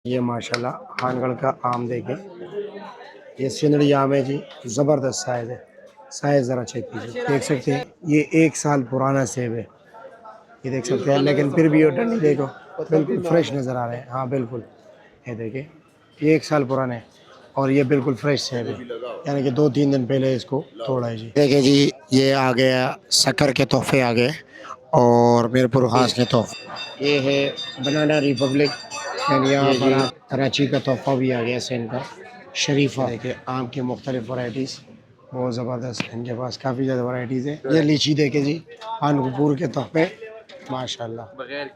ये माशाल्लाह खानगढ़ का आम देखें, ये सिंदड़ी आम है जी, ज़बरदस्त साइज़ है। साइज़ ज़रा चेक कीजिए, देख सकते हैं ये 1 साल पुराना सेब है। ये देख सकते हैं, लेकिन फिर भी ये डंडी देखो बिल्कुल फ्रेश नज़र आ रहे हैं। हाँ बिल्कुल, ये देखिए ये 1 साल पुराना है और ये बिल्कुल फ्रेश सेब है, यानी कि 2-3 दिन पहले इसको तोड़ा है जी। देखिए जी, ये आ गया शक्कर के तोहफे आ गए और मीरपुर खास के तोहफे। ये है बनाना रिपब्लिक एंड यहाँ पर आप कराची का तोहफा भी आ गया सेंड का शरीफा। देखिए आम की मुख्तलिफ वैराइटीज़ बहुत ज़बरदस्त, इनके पास काफ़ी ज़्यादा वैराइटीज़ है। ये लीची देखे जी, अनूपपुर के तोहफे माशाल्लाह बगैर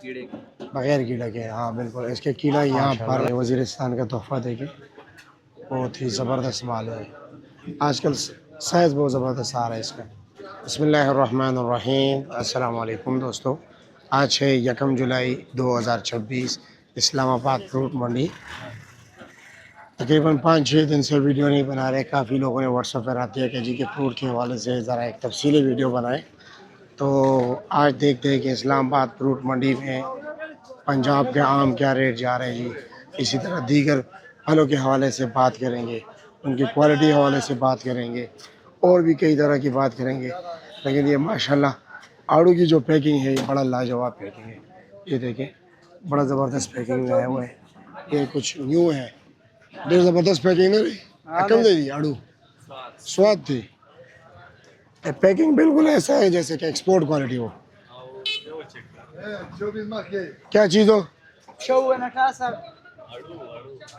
कीड़ा के। हाँ बिल्कुल, इसके कीड़ा यहाँ पर वज़ीरिस्तान का तोहफा देखे, बहुत ही ज़बरदस्त माल है। आजकल साइज़ बहुत ज़बरदस्त आ रहा है इसका। बिस्मिल्लाहिर्रहमानिर्रहीम, अस्सलाम वालेकुम दोस्तों। आज है 1 जुलाई 2026, इस्लामाबाद फ्रूट मंडी। तकरीबन 5-6 दिन से वीडियो नहीं बना रहे। काफ़ी लोगों ने व्हाट्सएप पर आती है कि जी के फ्रूट के हवाले से ज़रा एक तफसीली वीडियो बनाएं। तो आज देखते हैं कि इस्लामाबाद फ्रूट मंडी में पंजाब के आम क्या रेट जा रहे हैं जी। इसी तरह दीगर फलों के हवाले से बात करेंगे, उनकी क्वालिटी के हवाले से बात करेंगे और भी कई तरह की बात करेंगे। लेकिन ये माशाल्लाह आड़ू की जो पैकिंग है ये बड़ा लाजवाब पैकिंग है। ये देखें बड़ा ज़बरदस्त पैकिंग में आया हुआ है, ये कुछ न्यू है। बड़ी ज़बरदस्त पैकिंग है, कम दे दी आड़ू स्वाद थी। पैकिंग बिल्कुल ऐसा है जैसे कि एक्सपोर्ट क्वालिटी हो। क्या चीज़ हो?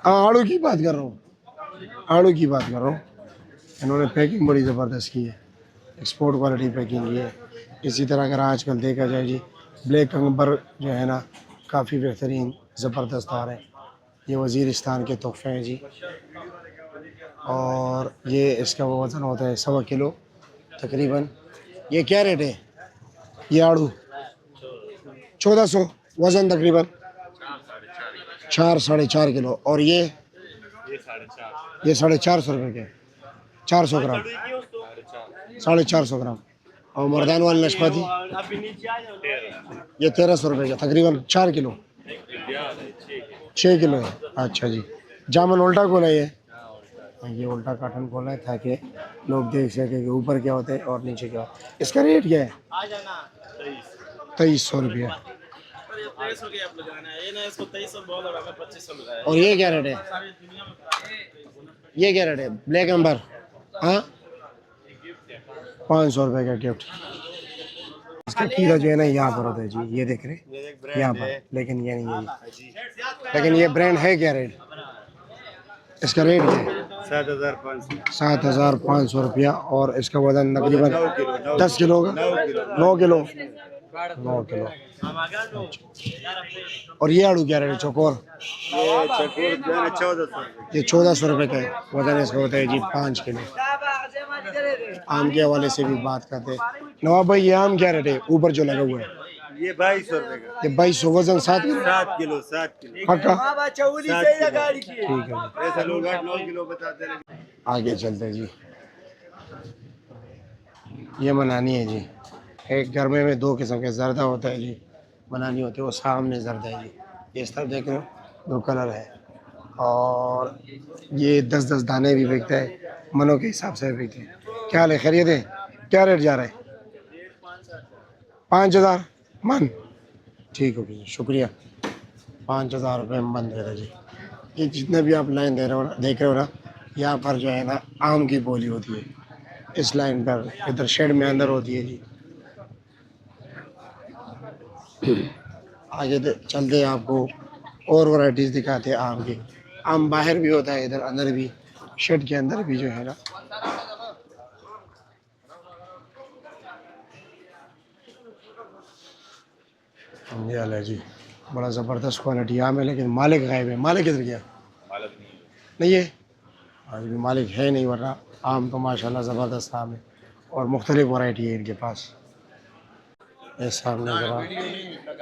हाँ आड़ू की बात कर रहा हूँ, आड़ू की बात कर रहा हूँ। इन्होंने पैकिंग बड़ी ज़बरदस्त की है, एक्सपोर्ट क्वालिटी पैकिंग की है। इसी तरह अगर आजकल देखा जाए जी, ब्लैक अंबर जो है ना काफ़ी बेहतरीन ज़बरदस्त आ रहे हैं। ये वज़ीरिस्तान के तोहफे हैं जी, और ये इसका वज़न होता है 1.25 किलो तकरीबन। ये क्या रेट है? ये आड़ू 1400, वज़न तकरीबन 4-4.5 किलो। और ये 450 रुपये के, 400 ग्राम, 450 ग्राम। और मर्दान वाली नाशपाती ये 1300 रुपये का, तकरीबन 4 किलो, 6 किलो है। अच्छा जी, जामुन उल्टा खोला ये उल्टा कार्टन खोला है ताकि लोग देख सकें कि ऊपर क्या होता है और नीचे क्या होता है। इसका रेट क्या है? 2300 रुपया। और ये क्या रेट है? ये क्या रेट है? ब्लैक अंबर, हाँ 500 रुपये का गिफ्ट। इसका कीड़ा जो है ना यहाँ पर होता है जी, ये देख रहे यहाँ पर, लेकिन ये नहीं है जी। लेकिन ये ब्रांड है क्या रेट? इसका रेट क्या है? 7,500 रुपया। और इसका वजन तकरीबन 10 किलो होगा, 9 किलो, 9 किलो। और ये आड़ू क्या रेट है? चौकोर ये 1400 रुपये का है, वजन इसका होता है जी 5 किलो। आम के हवाले से भी बात करते हैं। नवाब भाई ये आम क्या रेट है ऊपर जो लगा हुआ है? ये 2200 रुपए का। ये 2200, वजन 7 किलो। 7 किलो पक्का? ठीक ठीक है, ऐसा लोग 8-9 किलो बताते रहे। आगे चलते हैं जी। ये मनानी है जी, एक गर्मे में 2 किस्म के जर्दा होता है जी, मनानी होती है, वो सामने जर्दा है जी। ये इस तरफ देख रहे हो, 2 कलर है। और ये 10-10 दाने भी बिकता है, मनों के हिसाब से बिकते हैं। क्या हाल है, खैरियत है? क्या रेट जा रहा है? 5000 मन, ठीक हो गया, शुक्रिया। 5000 रुपये मन दे रहे जी। ये जितने भी आप लाइन दे रहे हो ना, देख रहे हो ना, यहाँ पर जो है ना आम की बोली होती है। इस लाइन पर इधर शेड में अंदर होती है जी। आगे चलते हैं, आपको और वैराइटीज़ दिखाते हैं आम की। आम बाहर भी होता है, इधर अंदर भी, शेड के अंदर भी जो है ना। ये हाल है जी, बड़ा ज़बरदस्त क्वालिटी आम है, लेकिन मालिक गायब है। मालिक किधर गया? नहीं है आज भी मालिक है नहीं, वरना आम तो माशाल्लाह ज़बरदस्त आम है और मुख्तलिफ वैरायटी है इनके पास। ये सामने ज़रा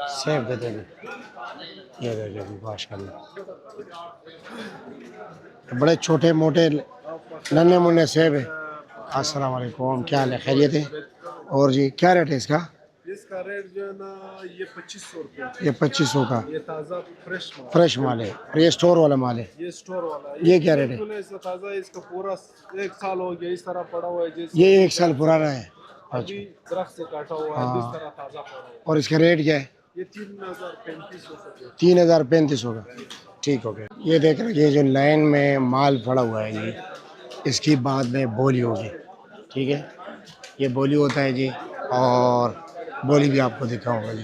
सेब दे देंगे, ये दे देंगे माशाल्लाह, बड़े छोटे मोटे नन्हे मुन्ने सेब है। अस्सलाम वालेकुम, क्या हाल है, खैरियत है? और जी क्या रेट है इसका? इसका रेट जो है ना ये 2500 रुपये, ये 2500 का ये ताज़ा फ्रेश माल है। और ये स्टोर वाला माल है। ये स्टोर वाला ये क्या रेट है? बिल्कुल ऐसा ताज़ा है, इसका पूरा 1 साल हो गया इस तरह पड़ा हुआ है जैसे ये 1 साल पुराना है। अभी दरख्त से काटा हुआ है, इस तरह ताज़ा पड़ा हुआ है। और इसका रेट क्या है? ये 3035 3035 का। ठीक हो गया। ये देख रहे हैं, ये जो लाइन में माल पड़ा हुआ है जी, इसकी बाद में बोली होगी। ठीक है, ये बोली होता है जी, और बोली भी आपको दिखाऊंगा जी।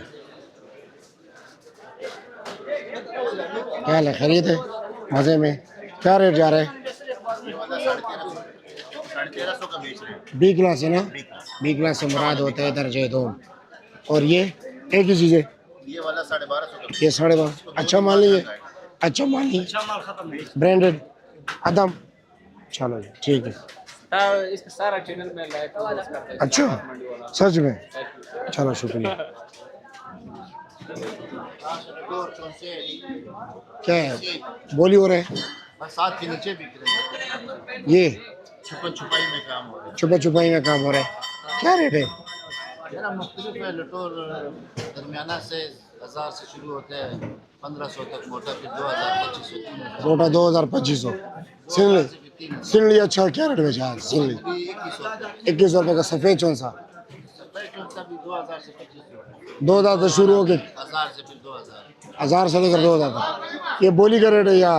क्या है, खरीद है मज़े में? क्या रेट जा रहा है? 1350 का बेच रहे हैं। बी क्लास है ना? बी क्लास से मुराद होता है दर्जे दो। और ये एक ही चीज़ है? ये वाला 1250 का। ये 12.5। अच्छा माल नहीं है? अच्छा माल नहीं, ब्रांडेड अदम। चलो जी ठीक है। इसका सारा चैनल में लाइव करते हैं। अच्छा सच में? चलो शुक्रिया। क्या है, बोली हो रहे हैं? बस 7 के नीचे बिक रहे हैं। ये छुपन छुपाई में काम हो रहा है। छुपा छुपाई में काम हो रहा है। क्या रेट है? मेरा मुख्तलिफ है। लटोर दरमियाना से 1000 से शुरू होते हैं, 1500 तक मोटा, फिर 2000, 2500, 3000। छोटा 2200-2500। सिंगली सिंगली अच्छा क्या रेट बेचा है? सिंगली 2100 रुपये का। सफ़ेद कौन सा? सफेद चौंसा भी 2000 से 2500, 2000 से शुरू हो गए, 1000 से फिर 2000। 1000 से लेकर 2000 तक। ये बोली का रेट है या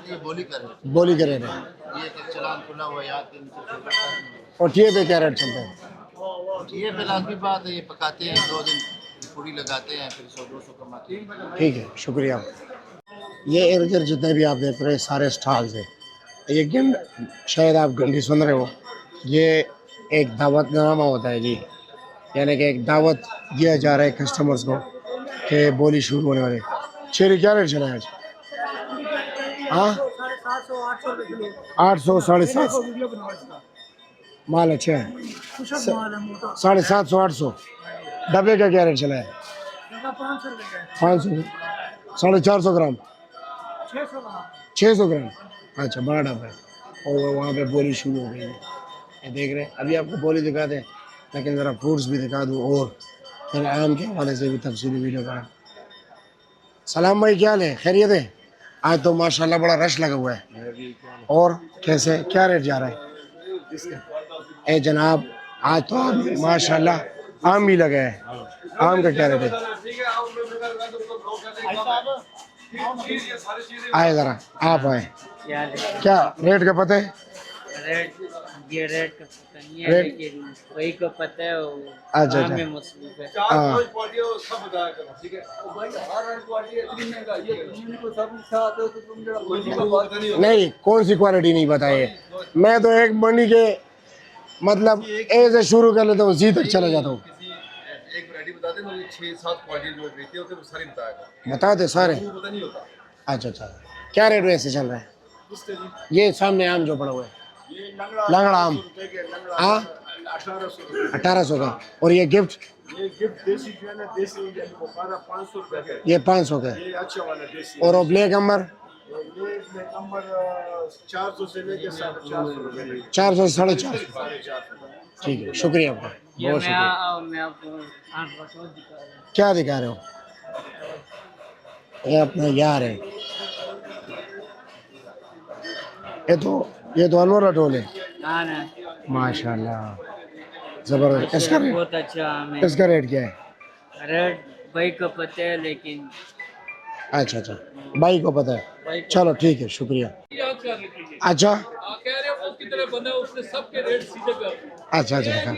ये बोली का रेट। बोली का रेट है? ये एक चलान खुला हुआ है, याद के नीचे छोटा सा। और ये पे क्या रेट चलता है? ये फिलहाल की बात है, ये पकाते हैं 2 दिन, पूरी लगाते हैं, फिर 100-200 कमाते हैं। ठीक है शुक्रिया। ये इर्द गिर्द जितने भी आप देख रहे हैं सारे स्टॉल्स हैं। ये गंड, शायद आप गंडी सुन रहे हो, ये एक दावतनामा होता है जी, यानी कि एक दावत दिया जा रहा है कस्टमर्स को कि बोली शुरू होने वाले। चेरी क्या रेट चला है आज? हाँ 800 750 माल अच्छा है। 750 800। डब्बे का क्या रेट चला है? 500 450 ग्राम 600 ग्राम। अच्छा बड़ा डब्बा है। और वहाँ पे बोली शुरू हो गई है, ये देख रहे हैं। अभी आपको बोली दिखा दें, लेकिन ज़रा फ्रूट्स भी दिखा दूँ और फिर आम के हवाले से भी तफसीली वीडियो बना। सलाम भाई, क्या हाल है? खैरियत है? आज तो माशाल्लाह बड़ा रश लगा हुआ है। और कैसे क्या रेट जा रहा है? ए जनाब, आज तो माशाल्लाह आम भी लगा है। आम का क्या रेट है? आए ज़रा, आप आए। क्या रेट का पता है? रेट ये रेट का पता नहीं है, रेट? लेकिन वही को पता है वो अच्छा, काम अच्छा। में मसरूफ है। हाँ नहीं, कौन सी क्वालिटी नहीं बताइए। मैं तो एक मंडी के मतलब ए से शुरू कर लेता हूँ, जी तक चला जाता हूँ। एक वैरायटी बता दें, मुझे 6-7 क्वालिटी जो रहती होते हैं वो सारी बताएगा। बताते सारे? वो पता नहीं होता। अच्छा अच्छा, क्या रेट वैसे चल रहा है? ये सामने आम जो पड़ा हुआ है, लंगड़ा आम, हाँ 1800 का। और ये गिफ्ट? ये गिफ्ट देसी जो है ना, देसी इंडियन को 500 रुपए का। ये 500 का। ये अच्छा वाला देसी। और वो ब्लैक अंबर? ये नंबर 400 से लेके 450 रुपए। 400 से 450। ठीक है शुक्रिया आपका, ये बहुत शुक्रिया। मैं आपको आंख बटवा दिखा रहा हूँ। क्या दिखा रहे हो? ये अपना यार है। ये तो अनवर अटोल है। हाँ ना, माशाल्लाह जबरदस्त। इसका रेट? बहुत अच्छा आम है। इसका रेट क्या है? रेट भाई को पता है, लेकिन अच्छा अच्छा, भाई को पता है। भाई चलो ठीक है शुक्रिया। अच्छा अच्छा अच्छा।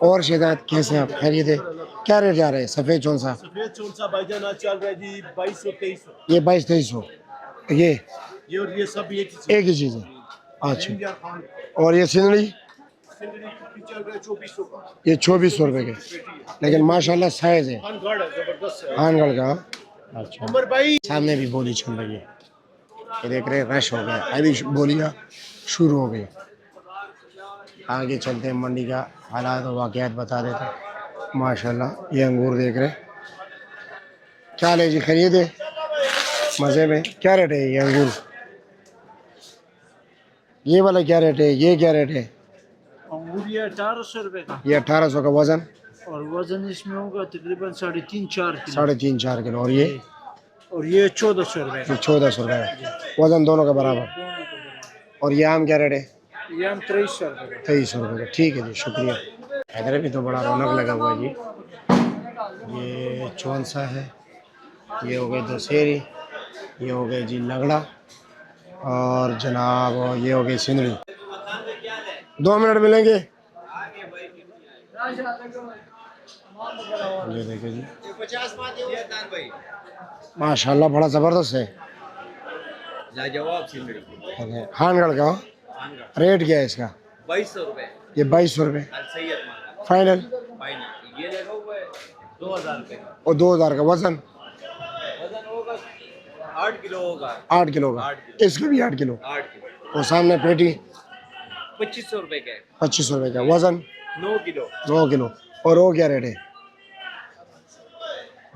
और शिदायत कैसे हैं आप? खैरियत है? क्या रेट जा रहे हैं? सफ़ेद चौन सा? सफेद चौन सा भाईजान आज चल रहा है जी 2200-2300। ये 2200-2300। ये ये और ये सब एक एक ही चीज़ है? अच्छा। इंडिया खान और ये सिंगड़ी? सिंगड़ी चल रहा है 2400 का। ये 2400 रुपये के, लेकिन माशाल्लाह साइज़ है खानगढ़ है, जबरदस्त है। आनगढ़ का। अच्छा, उमर भाई सामने भी बोली चल रही है, ये देख रहे हैं। रश हो गया, अभी बोलियाँ शुरू हो गई। आगे चलते हैं, मंडी का हालात और वाक़यात बता देते हैं। माशाल्लाह ये अंगूर देख रहे हैं। क्या ले जी, खरीद है मज़े में? क्या रेट है ये अंगूर? ये वाला क्या रेट है? ये क्या रेट है? अंगूर ये 1800 रुपए का। ये 1800 का। वज़न और वजन इसमें होगा तकरीबन 3.5-4 किलो। 3.5-4 किलो। और ये 1400 रुपये ये 1400 रुपये, वजन दोनों का बराबर। और ये आम क्या रेट है? ये हम 2300 रुपये। 2300 रुपये का। ठीक है जी, शुक्रिया। इधर भी तो बड़ा रौनक लगा हुआ है जी। ये चौंसा है, ये हो गए दशहरी, ये हो गए जी लगड़ा, और जनाब ये हो गई सिंदड़ी। 2 मिनट मिलेंगे। ये देखिए जी, माशाल्लाह बड़ा ज़बरदस्त है। खानगढ़ का रेट क्या है इसका? 2200 रुपये। ये 2200 रुपये फाइनल। ये देखो 2000 रुपये का। और 2000 का वजन? वजन होगा 8 किलो होगा। 8 किलो का। इसका भी 8 किलो। 8 किलो। और सामने पेटी 2500 रुपये का। 2500 रुपये का। वजन 9 किलो। 9 किलो। और वो क्या रेट है?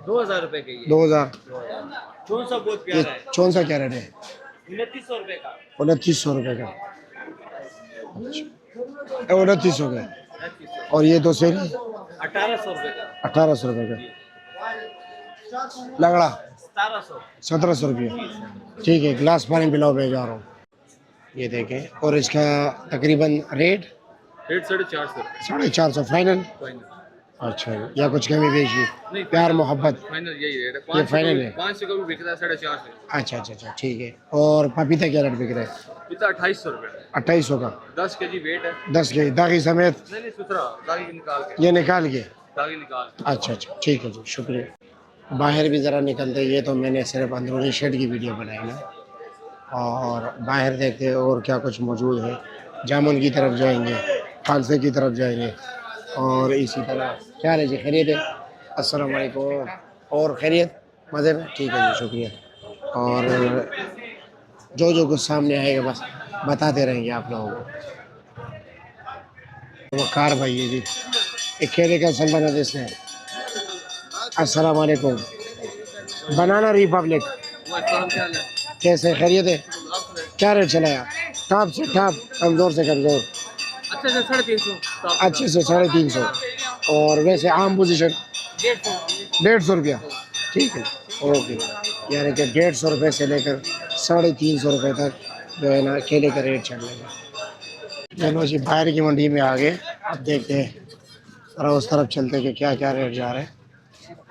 2000 रुपये का। 2000। कौन सा बहुत ये प्यारा है। चौंसा क्या रेट है? 2900 रुपये का। 2900 रुपये का। 2900 का। और ये दशहरी 1800 रुपये का। 1800 रुपये का। लगड़ा 1700। 1700 रुपये। ठीक है, गिलास पानी पिलाओ, मैं जा रहा हूँ। ये देखें। और इसका तकरीबन रेट 450। 450 फाइनल। अच्छा, या कुछ कमी बेशी? प्यार मोहब्बत फाइनल यही रेट है। ये फाइनल है। 500 का भी बिकता है 450। अच्छा अच्छा अच्छा, ठीक है। और पपीता क्या रेट बिक रहा है? पिता 2800 रुपये। 2800 का। 10 केजी वेट है। 10 के दागी समेत? नहीं सुथरा दागी निकाल के। ये निकाल के? दागी निकाल के। अच्छा अच्छा, ठीक है जी, शुक्रिया। बाहर भी ज़रा निकलते। ये तो मैंने सिर्फ अंदरूनी शेड की वीडियो बनाई ना, और बाहर देखते और क्या कुछ मौजूद है। जामुन की तरफ जाएंगे, खालसे की तरफ जाएंगे, और इसी तरह। क्या है जी, खैरियत है? अस्सलाम वालेकुम। और खैरियत? मज़े में? ठीक है जी, शुक्रिया। और जो कुछ सामने आएगा बस बताते रहेंगे आप लोगों को। वो कार भाई है जी, एक खेले का सल्तनत इसने। अस्सलाम वालेकुम। बनाना रिपब्लिक कैसे, खैरियत है? क्या रेट चलाया? टॉप से टॉप, कमज़ोर से कमज़ोर? अच्छा 350। अच्छे से 350। और वैसे आम पोजीशन 150 रुपया। ठीक है, ओके। यानी कि 150 रुपये से लेकर 350 रुपये तक जो है ना केले का रेट चल रहा है। चलो जी, बाहर की मंडी में आ गए। अब देखते हैं, ज़रा उस तरफ चलते कि क्या क्या रेट जा रहे हैं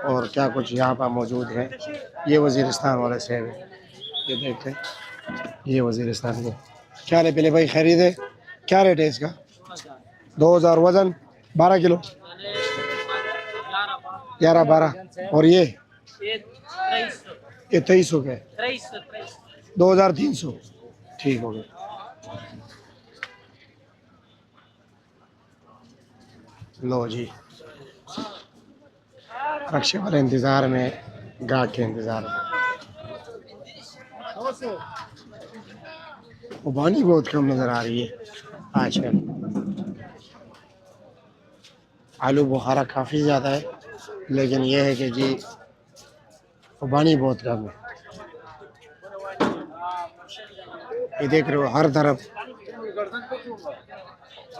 और क्या कुछ यहाँ पर मौजूद है। ये वज़ीरिस्तान वाले सेब है, ये देखते हैं। ये वज़ीरिस्तान के क्या रेट? पहले भाई खरीद है, क्या रेट है इसका? 2000। वज़न 12 किलो। 11-12। और ये 2300 के। 2300। ठीक हो गया। लो जी, रक्षा वाले इंतज़ार में, गाहक के इंतज़ार में। पानी बहुत कम नज़र आ रही है आजकल। आलू बुखारा काफ़ी ज़्यादा है, लेकिन यह है कि जी पानी बहुत कम है। ये देख रहे हो हर तरफ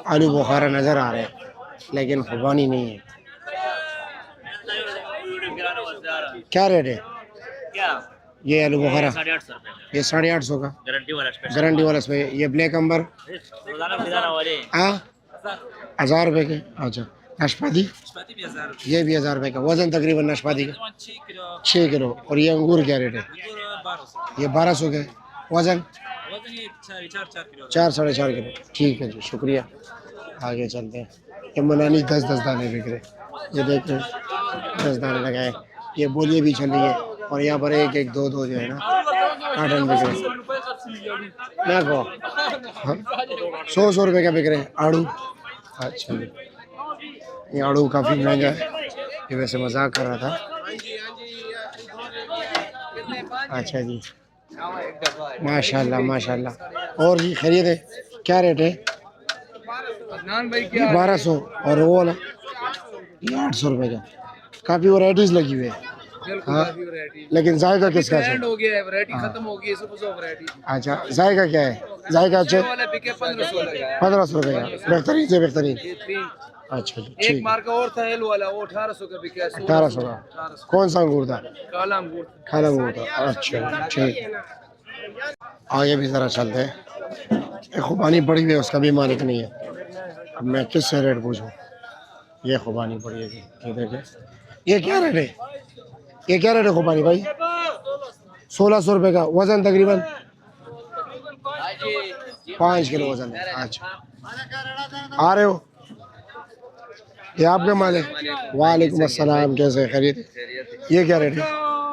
आलू बुखारा नज़र आ रहे हैं, लेकिन खुबानी नहीं है। क्या रेट है ये आलू बुखारा? 850 रुपये। ये 850 का गारंटी वाला स्पेशल। गारंटी वाला इसमें। ये ब्लैक अंबर रोजाना खरीदाना वाले 1000 रुपये के। अच्छा, नाशपाती? नाशपाती भी 1000 रुपये। ये भी 1000 रुपये का। वजन तकरीबन नाशपाती का 6 किलो। 6 किलो। और ये अंगूर क्या रेट है? 1200। ये 1200 के। वजन वजन ये 4 किलो। 4-4.5 किलो। ठीक है जी, शुक्रिया। आगे चलते हैं। ये मुनानी 10-10 दाने बिक रहे। ये देख रहे 10 दाने लगाए। ये बोलिए भी चल रही है, और यहाँ पर 1-1, 2-2 जो है ना कार्टन बिक रहे। ना को 100 रुपये का बिक रहे हैं आड़ू। अच्छा जी, ये आड़ू काफ़ी महंगा है। ये वैसे मजाक कर रहा था। अच्छा जी, माशाल्लाह माशाल्लाह। और जी खैरियत है? क्या रेट है? 1200। और वो वाला ये 800 रुपये का। काफ़ी वैराइटीज़ लगी हुई है। बिल्कुल हाँ। काफी वैरायटी लेकिन जायका किसका है? एंड हो गया है, वैरायटी खत्म हो गई है, सुबह सुबह वैरायटी। अच्छा, जायका क्या है? जायका ये अच्छे वाला बिके 1500 लगा है। 1500 रुपये का, बेहतरीन से बेहतरीन। ये तीन अच्छा जी, एक ठीक। मार्का और था एल वाला, वो 1800 का बिका है। 1800 का। 1800 कौन सा अंगूर था? काला अंगूर। काला अंगूर था। अच्छा ठीक। आगे भी ज़रा चलते हैं। एक खुबानी पड़ी हुई है, उसका भी मालिक नहीं है। अब मैं किससे रेट पूछूं? ये खुबानी पड़ी है जी, ये देखें। ये क्या रेट है? ये क्या रेट है खुबानी भाई? 1600 रुपये का। वज़न तकरीबन 5 किलो वज़न है। अच्छा, आ रहे हो? ये आपका माल है? वालेकुम अस्सलाम, कैसे खरीद? ये क्या रेट है?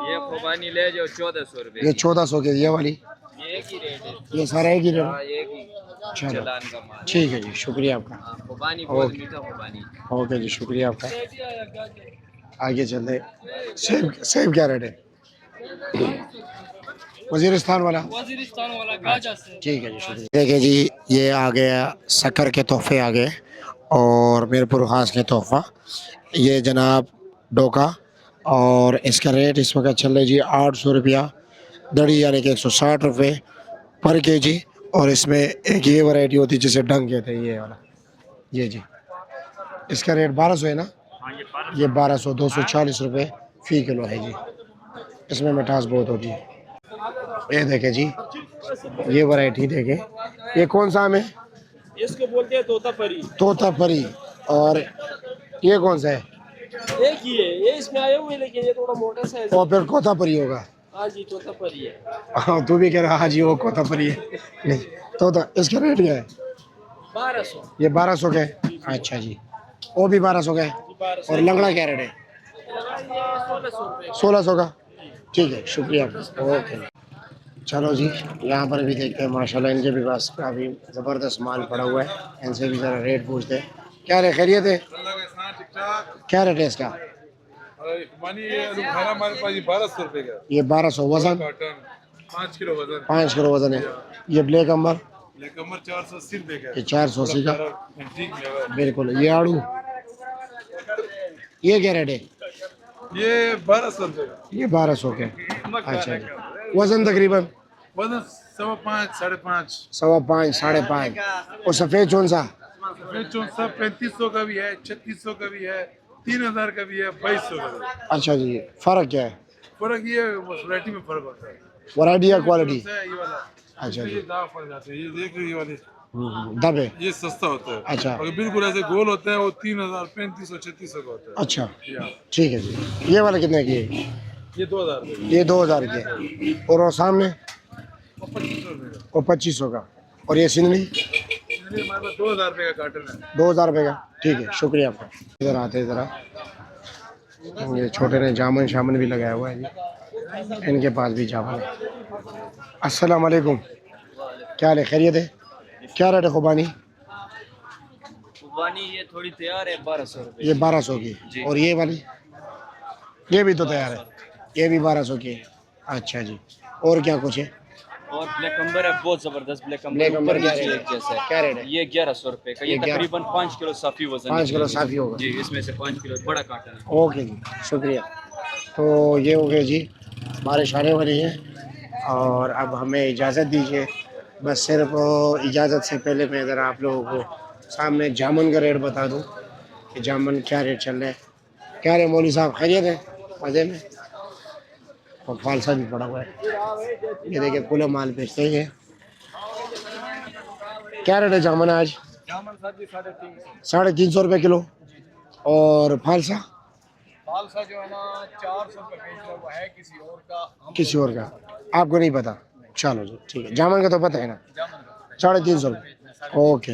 ये खुबानी ले जाओ 1400 रुपए। ये 1400 के। ये वाली? ये एक ही रेट है। ये सारा एक ही रेट हाँ, है? एक ही चलो चलान का माल। ठीक है जी, शुक्रिया आपका। हाँ, खुबानी बहुत ओके। मीठा खुबानी। ओके जी, शुक्रिया आपका। आगे चलते। सेब, सेब क्या रेट है? वजीरिस्तान वाला? वजीरिस्तान वाला गाजा से। ठीक है जी, शुक्रिया। देखिए जी, ये आ गया शक्कर के तोहफे आ गए और मीरपुर खास के तोहफा। ये जनाब डोका, और इसका रेट इस वक्त चल रहा है जी 800 रुपया दड़ी, यानी कि 160 रुपये पर केजी। और इसमें एक ये वैरायटी होती है जिसे डंग कहते हैं, ये वाला। ये जी, इसका रेट 1200 है ना? ये 1200, 240 रुपये फ़ी किलो है जी। इसमें मिठास बहुत होती है। ये देखें जी, ये वैरायटी देखें। ये कौन सा आम है? इसको बोलते हैं तोता परी। तोता परी। और ये कौन सा है? एक ही है, ये इसमें आए हुए, लेकिन ये थोड़ा मोटा सा है। और फिर कोता परी होगा। हाँ जी, तोता परी है। हाँ, तू भी कह रहा हाँ जी वो कोता परी है। नहीं, तोता। इसका रेट क्या है? 1200। ये 1200 का है। अच्छा जी, वो भी 1200 का है। और लंगड़ा क्या रेट है? 1600 रुपये। 1600 का। ठीक है, शुक्रिया। ओके, चलो जी, यहाँ पर भी देखते हैं। माशाल्लाह इनके भी पास काफ़ी ज़बरदस्त माल पड़ा हुआ है। इनसे भी ज़रा रेट पूछते हैं। क्या रेट? खैरियत है? क्या रेट है इसका? हमारे पास ये 1200 रुपए का। ये 1200। वज़न? 5 किलो वजन। 5 किलो वज़न है। ये ब्लैक अंबर? ये कमर 480 रुपए का। ये 480 का। ठीक है। बिल्कुल। ये आड़ू? ये क्या रेट है? ये 1200 रुपए का। ये 1200 के। अच्छा जी, वज़न तकरीबन? वजन 5.5 5.5। 5.25 5.5। और सफ़ेद कौन सा? सब 3500 का भी है, 3600 का भी है, 3000 का भी है, 2200 का भी है। अच्छा जी, फ़र्क क्या है? फर्क ये वैरायटी में फर्क होता है। वैरायटी या क्वालिटी? ये वाला अच्छा जी, ये दाम फर्क जाते हैं। ये देख रही है, ये वाली दब है। ये सस्ता होता है। अच्छा। और बिल्कुल ऐसे गोल होता है, वो 3000 3500 3600 का होता है। अच्छा, या, ठीक है जी। ये वाला कितने की है? ये 2000 रुपए ये 2000 के है। और वो सामने? और 2500 रुपए का। वो 2500 का। और ये सिंगड़ी? इसलिए हमारे पास 2000 रुपए का कार्टन है। 2000 रुपये का। ठीक है, शुक्रिया आपका। इधर आते ज़रा। ये छोटे ने जामुन शामुन भी लगाया हुआ है जी। इनके पास भी जामुन है। अस्सलाम वालेकुम, क्या हाल है? खैरियत है? क्या रेट है खुबानी? खुबानी ये थोड़ी तैयार है 1200 रुपए। ये 1200 की। और ये वाली? ये भी तो तैयार है। ये भी 1200 की है। अच्छा जी, और क्या कुछ है? और ब्लैक अंबर है, बहुत जबरदस्त ब्लैक ब्लैक अंबर, अंबर क्या ऊपर रेट नीचे है? एक जैसा है। क्या रेट है? ये 1100 रुपए का। ये ये 1100। तकरीबन 5 किलो साफी वजन 5 किलो है। साफी होगा। जी, इसमें से 5 किलो बड़ा काटन है। ओके जी, शुक्रिया। तो ये हो गया जी, बारिश आने वाली है और अब हमें इजाज़त दीजिए। बस सिर्फ इजाज़त से पहले मैं ज़रा आप लोगों को सामने जामुन का रेट बता दूं कि जामुन क्या रेट चल रहा है। क्या रे मौली साहब, खैरियत है? मज़े में? और फालसा भी पड़ा हुआ है। ये देखिए, खुला माल बेचते ही है। क्या रेट है जामुन आज? जामुन सब्जी 350। 350 रुपये किलो। और फालसा? फालसा जो है ना 400 रुपये बेच रहा, वो है किसी और का। किसी और का आपको नहीं पता? चलो जी, ठीक है। जामुन का तो पता है ना? जामुन का 350 रुपये। ओके।